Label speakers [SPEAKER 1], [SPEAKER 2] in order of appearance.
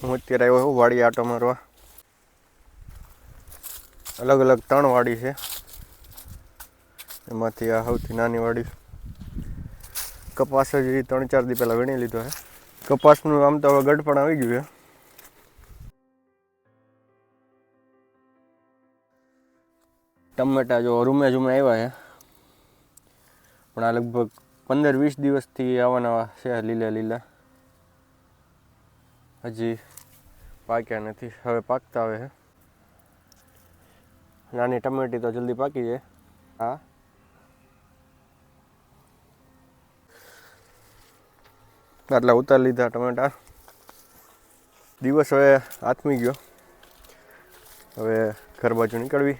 [SPEAKER 1] હું અત્યારે આવ્યો છું વાડી આટો મારવા. અલગ અલગ 3 વાડી છે, એમાંથી આ સૌથી નાની વાડી. કપાસ જ 3-4 દી પહેલાં વીણી લીધો છે. કપાસનું આમ તો હવે ગઢ પણ આવી ગયું છે. ટમેટા જો રૂમે આવ્યા છે, પણ આ લગભગ 15-20 દિવસથી આવવાના છે લીલા. હજી પાક્યા નથી, હવે પાકતા આવે છે. નાની ટમેટી તો જલ્દી પાકી જાય. હા, આટલા ઉતારી લીધા ટમેટા. દિવસ હવે આથમી ગયો, હવે ઘર બાજુ નીકળવી.